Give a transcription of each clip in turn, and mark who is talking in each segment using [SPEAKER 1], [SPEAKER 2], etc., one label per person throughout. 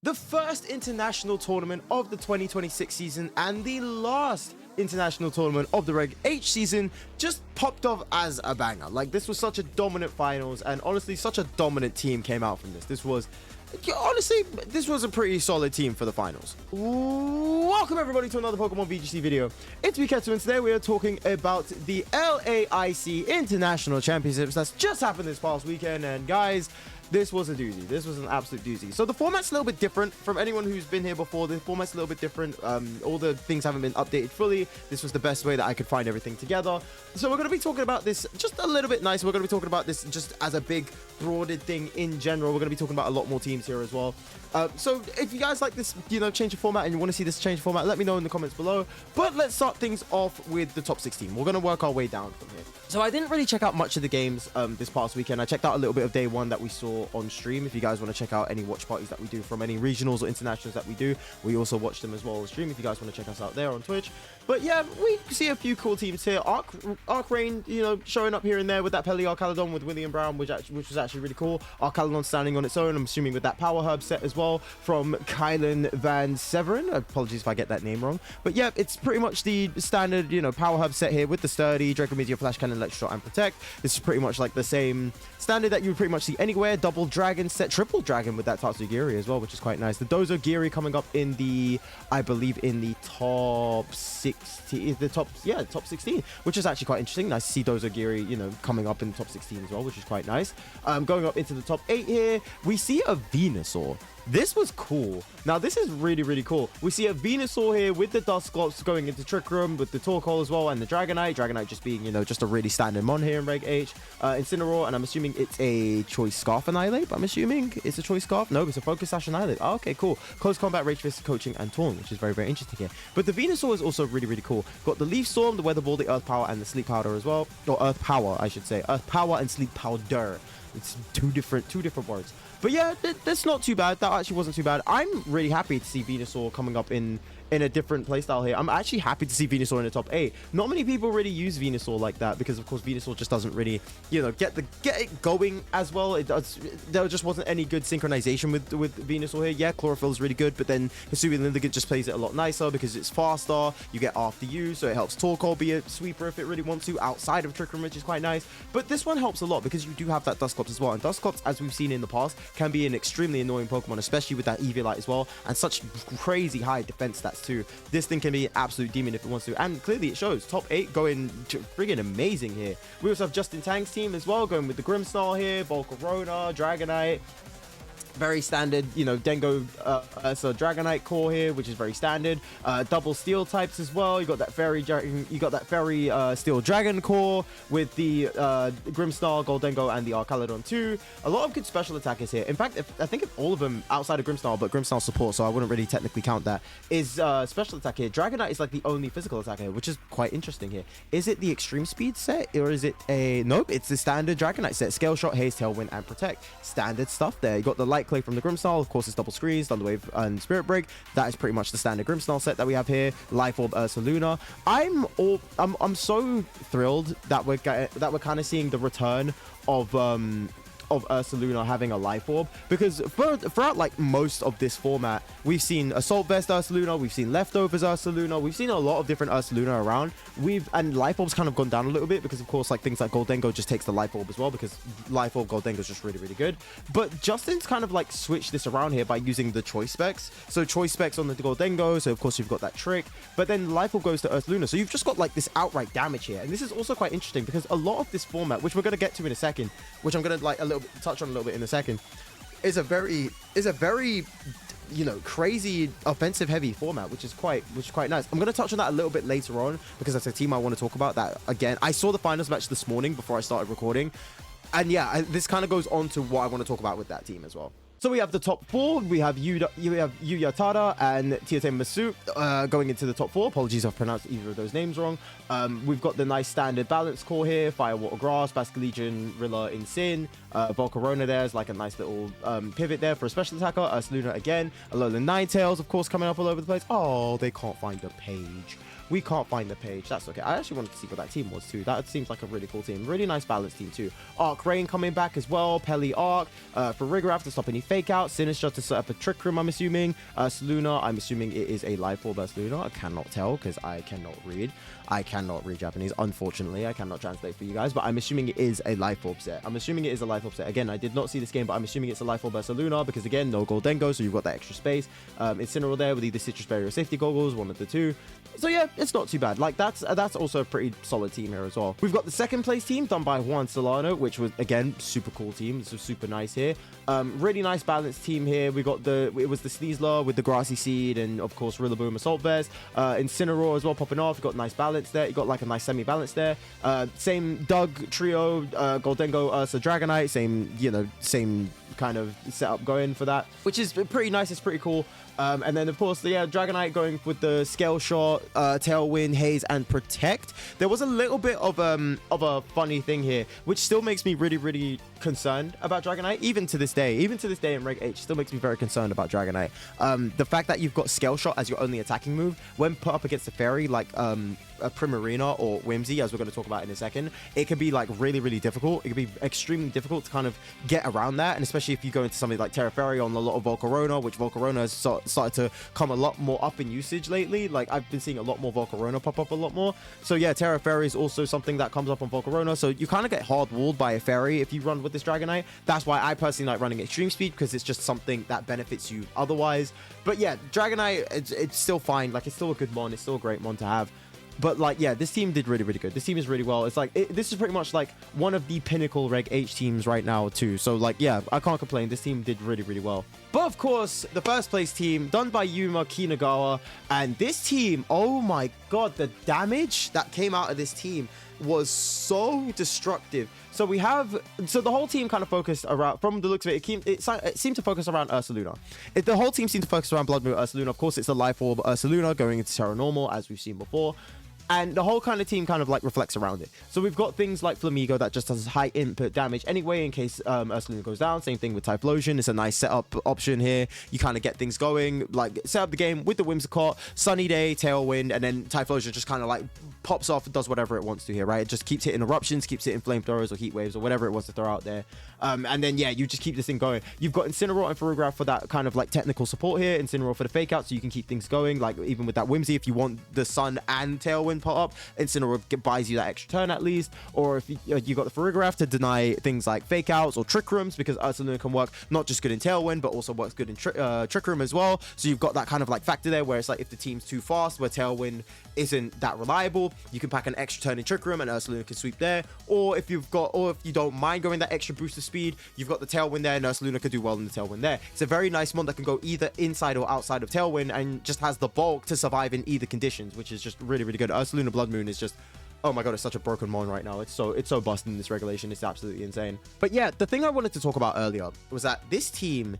[SPEAKER 1] The first international tournament of the 2026 season and the last international tournament of the Reg H season just popped off as a banger. Like, this was such a dominant finals, and honestly, such a dominant team came out from this. This was a pretty solid team for the finals. Welcome everybody to another Pokemon VGC video. It's Miketsu, and today we are talking about the LAIC International Championships that's just happened this past weekend. And guys, this was a doozy. This was an absolute doozy. So the format's a little bit different from anyone who's been here before. The format's a little bit different. All the things haven't been updated fully. This was the best way that I could find everything together. So we're going to be talking about this just a little bit nicer. We're going to be talking about this just as a big, broaded thing in general. We're going to be talking about a lot more teams here as well. So if you guys like this, change of format and you want to see this change of format, let me know in the comments below. But let's start things off with the top 16. We're going to work our way down from here. So I didn't really check out much of the games this past weekend. I checked out a little bit of day one that we saw on stream. If you guys want to check out any watch parties that we do from any regionals or internationals that we do, we also watch them as well on stream if you guys want to check us out there on Twitch. But yeah, we see a few cool teams here. Arc Rain, showing up here and there with that Pele Arcaludon with William Brown, which was actually really cool. Arcaludon standing on its own, I'm assuming with that Power Herb set as well from Kylan Van Severin. Apologies if I get that name wrong. But yeah, it's pretty much the standard, Power Herb set here with the Sturdy, Draco Meteor, Flash Cannon, Electro, and Protect. This is pretty much like the same standard that you would pretty much see anywhere. Double Dragon set, Triple Dragon with that Tatsugiri as well, which is quite nice. The Dozogiri coming up in the, I believe, in the top 16, top 16, which is actually quite interesting. Nice to see Dozogiri, coming up in the top 16 as well, which is quite nice. Going up into the top 8 here, we see a Venusaur. This was cool. Now, this is really, really cool. We see a Venusaur here with the Dusclops going into Trick Room with the Torkoal as well, and the Dragonite. Dragonite just being, just a really standard mon here in Reg H. Incineroar, and I'm assuming it's a Choice Scarf Annihilate. I'm assuming it's a Choice Scarf. No, it's a Focus Sash Annihilate. Oh, okay, cool. Close Combat, Rage Fist, Coaching, and Taunt, which is very, very interesting here. But the Venusaur is also really, really cool. Got the Leaf Storm, the Weather Ball, the Earth Power, and the Sleep Powder as well. Or Earth Power, I should say. Earth Power and Sleep Powder. It's two different words. But yeah, that's not too bad. That actually wasn't too bad. I'm really happy to see Venusaur coming up in a different playstyle here. I'm actually happy to see Venusaur in the top 8. Not many people really use Venusaur like that because, of course, Venusaur just doesn't really, get it going as well. There just wasn't any good synchronization with Venusaur here. Yeah, Chlorophyll is really good, but then Hisuian Lindigant just plays it a lot nicer because it's faster. You get After You, so it helps Torkoal be a sweeper if it really wants to outside of Trick Room, which is quite nice. But this one helps a lot because you do have that Dusclops as well. And Dusclops, as we've seen in the past, can be an extremely annoying Pokemon, especially with that Eviolite as well, and such crazy high defense stats too. This thing can be an absolute demon if it wants to, and clearly it shows. Top 8 going friggin' amazing here. We also have Justin Tang's team as well, going with the Grimmsnarl here, Volcarona, Dragonite. Very standard, Dengo, so Dragonite core here, which is very standard. Double steel types as well. You got that fairy dragon, steel dragon core with the Grimmsnarl, Goldengo, and the Arcaludon too. A lot of good special attackers here. In fact, I think if all of them outside of Grimmsnarl, but Grimmsnarl support, so I wouldn't really technically count that, is special attack here. Dragonite is like the only physical attacker here, which is quite interesting here. Is it the extreme speed set, or is it a nope? It's the standard Dragonite set. Scale Shot, Haze, Tailwind, and Protect. Standard stuff there. You got the Light Clay from the Grimmsnarl, of course it's Double Screens, Thunderwave, and Spirit Break. That is pretty much the standard Grimmsnarl set that we have here. Life Orb, Ursaluna. I'm so thrilled that we're kind of seeing the return of Ursaluna having a Life Orb, because throughout like most of this format, we've seen Assault Vest Ursaluna, we've seen Leftovers Ursaluna, we've seen a lot of different Ursaluna around. And Life Orb's kind of gone down a little bit because, of course, like things like Goldengo just takes the Life Orb as well, because Life Orb Goldengo is just really, really good. But Justin's kind of like switched this around here by using the Choice Specs. So Choice Specs on the Goldengo, so of course you've got that trick, but then Life Orb goes to Ursaluna, so you've just got like this outright damage here. And this is also quite interesting because a lot of this format, which we're going to get to in a second, which I'm going to touch on a little bit in a second, is a very crazy offensive heavy format, which is quite nice. I'm going to touch on that a little bit later on because that's a team I want to talk about. That again, I saw the finals match this morning before I started recording, and yeah, this kind of goes on to what I want to talk about with that team as well. So we have the top 4. We have Yuya Tada and Tiote Masu going into the top 4. Apologies if I pronounced either of those names wrong. We've got the nice standard balance core here: Fire, Water, Grass, Basilican, Rilla, Insane, Volcarona there is like a nice little pivot there for a special attacker. Ursaluna again. Alolan Ninetales, of course, coming up all over the place. Oh, they can't find the page. We can't find the page. That's okay. I actually wanted to see what that team was too. That seems like a really cool team. Really nice balanced team too. Arc Rain coming back as well. Pelly Arc for Rigoraph to stop any fake out. Sinister to set up a Trick Room, I'm assuming. Ursaluna, I'm assuming it is a Life Orb Ursaluna. I cannot tell because I cannot read. I cannot read Japanese. Unfortunately, I cannot translate for you guys, but I'm assuming it is a Life Orb set. I'm assuming it is a Life Orb set. Again, I did not see this game, but I'm assuming it's a Life Orb Ursaluna because, again, no Goldengo, so you've got that extra space. Incineroar there with either Citrus Berry or Safety Goggles, one of the two. So, yeah, it's not too bad. Like, that's also a pretty solid team here as well. We've got the second place team done by Juan Solano, which was, again, super cool team. This was super nice here. Really nice balanced team here. We got it was the Sneasler with the Grassy Seed and, of course, Rillaboom Assault Vest. Incineroar as well popping off. You got nice balance there. You got, like, a nice semi-balance there. Same Doug trio, Goldengo, Ursa, Dragonite. Same kind of setup going for that, which is pretty nice. It's pretty cool. And then, of course, Dragonite going with the Scale Shot, Tailwind, Haze, and Protect. There was a little bit of a funny thing here, which still makes me really, really concerned about Dragonite, even to this day. Even to this day in Reg H, still makes me very concerned about Dragonite. The fact that you've got Scale Shot as your only attacking move, when put up against a fairy like a Primarina or Whimsy, as we're going to talk about in a second, it can be like really, really difficult. It can be extremely difficult to kind of get around that, and especially if you go into something like Terra Fairy on a lot of Volcarona, which Volcarona has started to come a lot more up in usage lately. Like, I've been seeing a lot more Volcarona pop up a lot more. So yeah, Terra Fairy is also something that comes up on Volcarona. So you kind of get hard walled by a fairy if you run with this Dragonite. That's why I personally like running Extreme Speed, because it's just something that benefits you otherwise. But yeah, Dragonite, it's still fine. Like, it's still a good mon. It's still a great mon to have. But like, yeah, this team did really, really good. This team is really well. It's like, this is pretty much like one of the pinnacle Reg H teams right now too. So like, yeah, I can't complain. This team did really, really well. But of course, the first place team done by Yuma Kinagawa. And this team, oh my God, the damage that came out of this team was so destructive. So the whole team kind of focused around, from the looks of it, it seemed to focus around Ursaluna. The whole team seemed to focus around Blood Moon Ursaluna. Of course, it's a Life Orb Ursaluna going into Terra Normal, as we've seen before. And the whole kind of team kind of like reflects around it. So we've got things like Flamigo that just does high input damage anyway in case Ursaluna goes down. Same thing with Typhlosion. It's a nice setup option here. You kind of get things going, like set up the game with the Whimsicott, Sunny Day, Tailwind, and then Typhlosion just kind of like pops off and does whatever it wants to here, right? It just keeps hitting eruptions, keeps hitting flamethrowers or heat waves or whatever it wants to throw out there. And then, yeah, you just keep this thing going. You've got Incineroar and Ferrograph for that kind of like technical support here. Incineroar for the fake out, so you can keep things going. Like, even with that Whimsy, if you want the Sun and Tailwind put up, Incineroar buys you that extra turn at least. Or if you got the Ferrograph to deny things like fake outs or Trick Rooms, because Ursaluna can work not just good in Tailwind, but also works good in Trick Room as well. So you've got that kind of like factor there where it's like, if the team's too fast, where Tailwind isn't that reliable, you can pack an extra turn in Trick Room and Ursaluna can sweep there. Or if you don't mind going that extra boost of speed, you've got the Tailwind there and Ursaluna could do well in the Tailwind there. It's a very nice mon that can go either inside or outside of Tailwind and just has the bulk to survive in either conditions, which is just really, really good. Ursaluna Blood Moon is just, oh my God, it's such a broken mon right now. It's so busted in this regulation. It's absolutely insane. But yeah, the thing I wanted to talk about earlier was that this team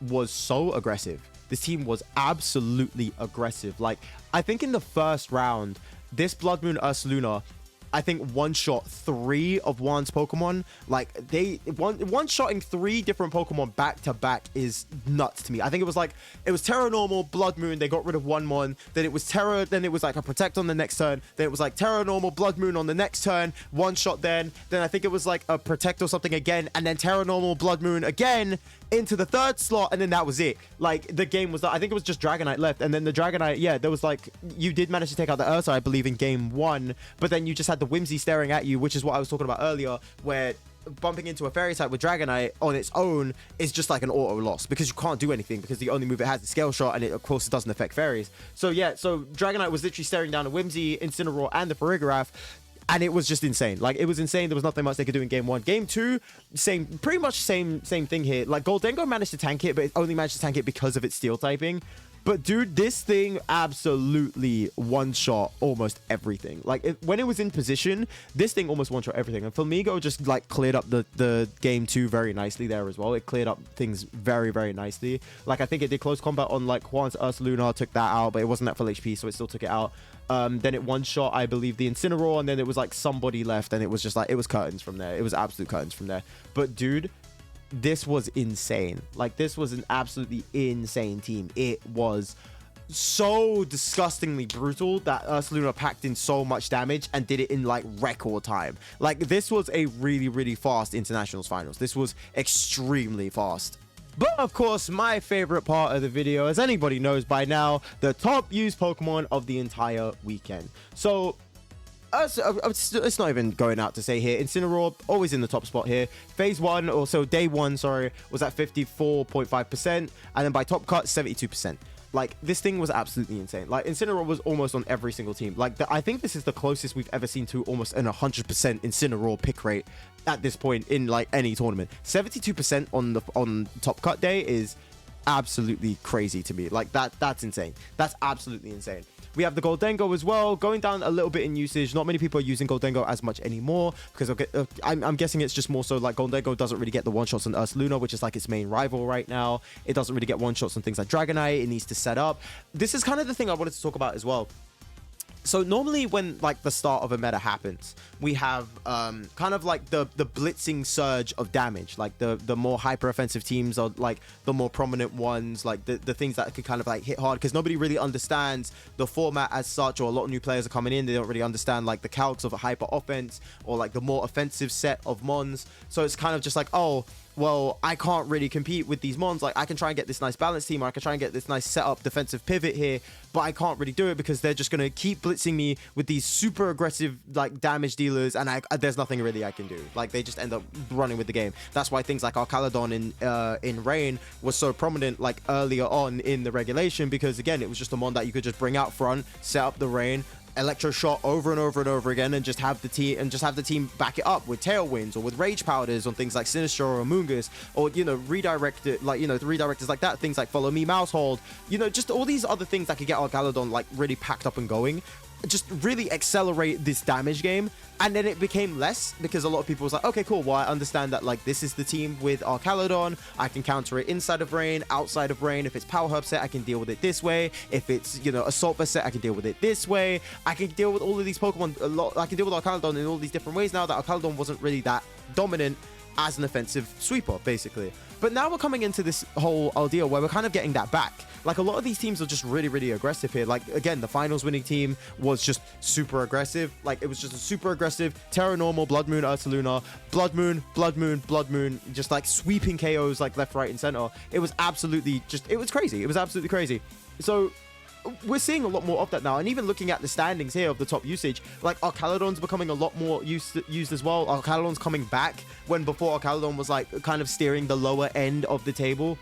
[SPEAKER 1] was so aggressive. This team was absolutely aggressive. Like, I think in the first round, this Blood Moon Ursaluna, I think one-shot 3 of Juan's Pokemon. Like, one-shotting 3 different Pokemon back-to-back is nuts to me. I think it was Terra Normal, Blood Moon, they got rid of one mon, then it was Terra, then it was like a Protect on the next turn, then it was like Terra Normal, Blood Moon on the next turn, one-shot then I think it was like a Protect or something again, and then Terra Normal, Blood Moon again, into the third slot, and then that was it. Like, the game was, I think it was just Dragonite left, and then the Dragonite, yeah, there was like, you did manage to take out the Ursa, I believe, in game 1, but then you just had the Whimsy staring at you, which is what I was talking about earlier, where bumping into a fairy type with Dragonite on its own is just like an auto loss, because you can't do anything, because the only move it has is Scale Shot, and of course it doesn't affect fairies. So yeah, so Dragonite was literally staring down a Whimsy, Incineroar, and the Farigiraf, and it was just insane. Like, it was insane. There was nothing much they could do in game 1. Game 2, pretty much same thing here. Like, Goldengo managed to tank it, but it only managed to tank it because of its steel typing. But dude, this thing absolutely one-shot almost everything. Like when it was in position, this thing almost one-shot everything. And Flamingo just like cleared up the game 2 very nicely there as well. It cleared up things very, very nicely. Like I think it did close combat on like Juan's Ursaluna, took that out, but it wasn't at full HP, so it still took it out. Then it one-shot, I believe, the Incineroar, and then it was like somebody left, and it was just like, it was curtains from there. It was absolute curtains from there. But dude, this was insane. Like this was an absolutely insane team. It was so disgustingly brutal that Ursaluna packed in so much damage and did it in like record time. Like this was a really, really fast Internationals finals. This was extremely fast. But of course, my favorite part of the video, as anybody knows by now, the top used Pokemon of the entire weekend. So it's not even going out to say here, Incineroar always in the top spot here. Phase 1, or so day 1, sorry, was at 54.5%, and then by top cut 72%. Like this thing was absolutely insane. Like Incineroar was almost on every single team. Like I think this is the closest we've ever seen to almost an 100% Incineroar pick rate at this point in like any tournament. 72% on top cut day is absolutely crazy to me. Like that's insane. That's absolutely insane. We have the Goldengo as well, going down a little bit in usage. Not many people are using Goldengo as much anymore because I'm guessing it's just more so like Goldengo doesn't really get the one-shots on Ursaluna, which is like its main rival right now. It doesn't really get one-shots on things like Dragonite. It needs to set up. This is kind of the thing I wanted to talk about as well. So normally when like the start of a meta happens, we have kind of like the blitzing surge of damage. Like the more hyper offensive teams are like the more prominent ones, like the things that could kind of like hit hard because nobody really understands the format as such, or a lot of new players are coming in. They don't really understand like the calcs of a hyper offense or like the more offensive set of mons. So it's kind of just like, oh, well, I can't really compete with these mons. Like I can try and get this nice balance team, or I can try and get this nice setup defensive pivot here, but I can't really do it because they're just going to keep blitzing me with these super aggressive like damage dealers, and there's nothing really I can do. Like they just end up running with the game. That's why things like Arcaladon in Rain was so prominent like earlier on in the regulation, because again, it was just a mon that you could just bring out front, set up the Rain, electro shot over and over and over again, and just have the team back it up with tailwinds or with rage powders on things like Sinistro or Amoonguss, or redirect it, like the redirectors like that, things like follow me mouse hold, just all these other things that could get our Galadon like really packed up and going, just really accelerate this damage game. And then it became less because a lot of people was like, okay, cool, well, I understand that like this is the team with our Caladon. I can counter it inside of Rain, outside of Rain. If it's Power Herb set, I can deal with it this way. If it's Assault Vest set, I can deal with it this way. I can deal with all of these Pokemon a lot. I can deal with our Caladon in all these different ways now that our Caladon wasn't really that dominant as an offensive sweeper, basically. But now we're coming into this whole ordeal where we're kind of getting that back. Like a lot of these teams are just really, really aggressive here. Like again, the finals winning team was just super aggressive. Like it was just a super aggressive Terra Normal, Blood Moon, Ursaluna, Blood Moon, Blood Moon, Blood Moon, just like sweeping KOs like left, right, and center. It was absolutely it was crazy. It was absolutely crazy. So we're seeing a lot more of that now, and even looking at the standings here of the top usage, like our Caladon's becoming a lot more used as well. Our Caladon's coming back when before our Caladon was like kind of steering the lower end of the table.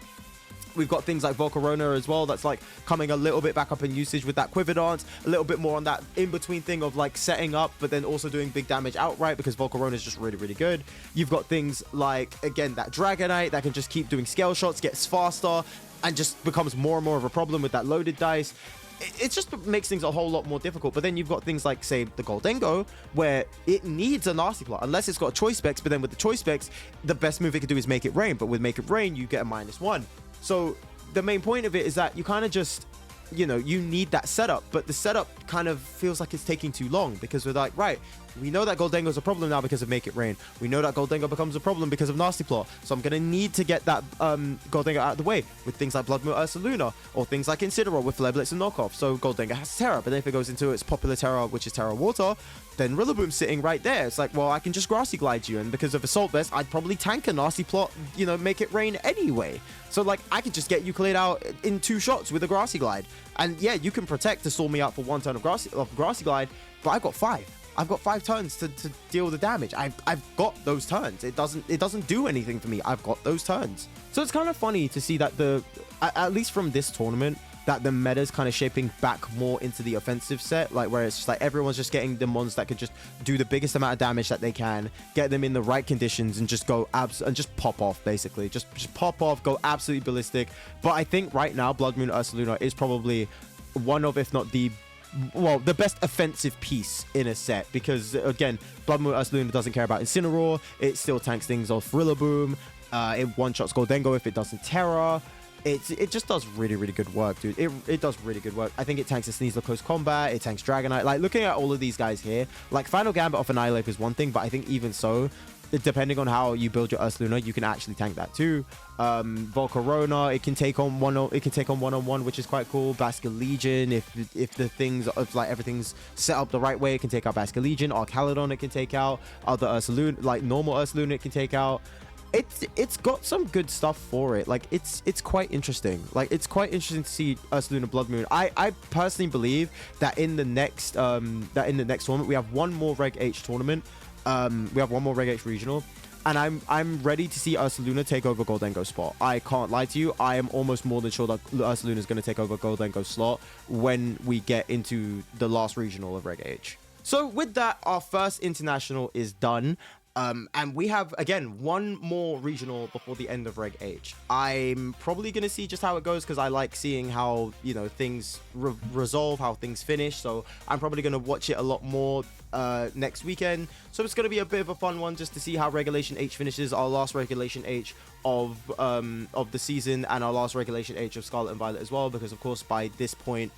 [SPEAKER 1] We've got things like Volcarona as well that's like coming a little bit back up in usage with that Quiver Dance, a little bit more on that in-between thing of like setting up but then also doing big damage outright because Volcarona is just really, really good. You've got things like, again, that Dragonite that can just keep doing scale shots, gets faster, and just becomes more and more of a problem with that loaded dice. It just makes things a whole lot more difficult. But then you've got things like, say, the Goldengo, where it needs a Nasty Plot, unless it's got choice specs. But then with the choice specs, the best move it can do is Make It Rain. But with Make It Rain, you get a -1. So the main point of it is that you kind of just, you need that setup. But the setup kind of feels like it's taking too long because we're like, right, we know that Goldengo's a problem now because of Make It Rain. We know that Goldengo becomes a problem because of Nasty Plot. So I'm going to need to get that Goldengo out of the way with things like Blood Moon Ursaluna or things like Incineroar with Flare Blitz and Knockoff. So Goldengo has Terra, but then if it goes into its popular Terra, which is Terra Water, then Rillaboom's sitting right there. It's like, well, I can just Grassy Glide you, and because of Assault Vest, I'd probably tank a Nasty Plot, Make It Rain anyway. So like, I could just get you cleared out in 2 shots with a Grassy Glide. And yeah, you can protect to stall me out for 1 turn of Grassy Glide, but I've got 5. I've got 5 turns to deal the damage. I've got those turns. It doesn't do anything for me. I've got those turns. So it's kind of funny to see that at least from this tournament, that the meta's kind of shaping back more into the offensive set, like where it's just like everyone's just getting the mons that could just do the biggest amount of damage that they can, get them in the right conditions, and just go and just pop off, basically. Just pop off, go absolutely ballistic. But I think right now, Blood Moon Ursaluna is probably one of, if not the best offensive piece in a set, because again, Blood Moon Ursaluna doesn't care about Incineroar. It still tanks things off Rillaboom. It one-shots Goldengo if it doesn't Terra. It just does really, really good work, dude. It does really good work. I think it tanks a Sneasel close combat. It tanks Dragonite. Like, looking at all of these guys here, like, Final Gambit off Annihilate is one thing, but I think even so, depending on how you build your Ursaluna, you can actually tank that too. Volcarona, it can take on one-on-one, which is quite cool. Basculegion, if the things of like everything's set up the right way, it can take out Basculegion. Archaludon, it can take out. Other Ursaluna, like normal Ursaluna, it can take out. It's got some good stuff for it. Like, it's quite interesting. Like, it's quite interesting to see Ursaluna Blood Moon. I personally believe that in the next tournament we have one more Reg H tournament. We have one more Reg H regional, and I'm ready to see Ursaluna take over Goldengo's spot. I can't lie to you. I am almost more than sure that Ursaluna is going to take over Goldengo's slot when we get into the last regional of Reg H. So with that, our first international is done. And we have, again, one more regional before the end of Reg H. I'm probably going to see just how it goes, because I like seeing how, you know, things resolve, how things finish. So I'm probably going to watch it a lot more next weekend. So it's going to be a bit of a fun one just to see how Regulation H finishes, our last Regulation H of the season, and our last Regulation H of Scarlet and Violet as well, because of course by this point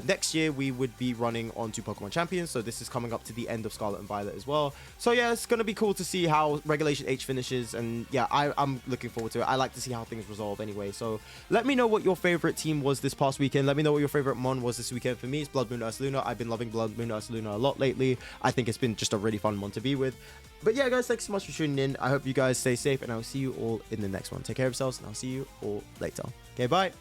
[SPEAKER 1] next year we would be running on to Pokemon Champions, so this is coming up to the end of Scarlet and Violet as well. So yeah, it's gonna be cool to see how Regulation H finishes, and yeah, I'm looking forward to it. I like to see how things resolve anyway. So let me know what your favorite team was this past weekend. Let me know what your favorite mon was this weekend. For me, it's Blood Moon Ursaluna. I've been loving Blood Moon Ursaluna a lot lately. I think it's been just a really fun one to be with. But yeah, guys, thanks so much for tuning in. I hope you guys stay safe, and I'll see you all in the next one. Take care of yourselves, and I'll see you all later. Okay, bye.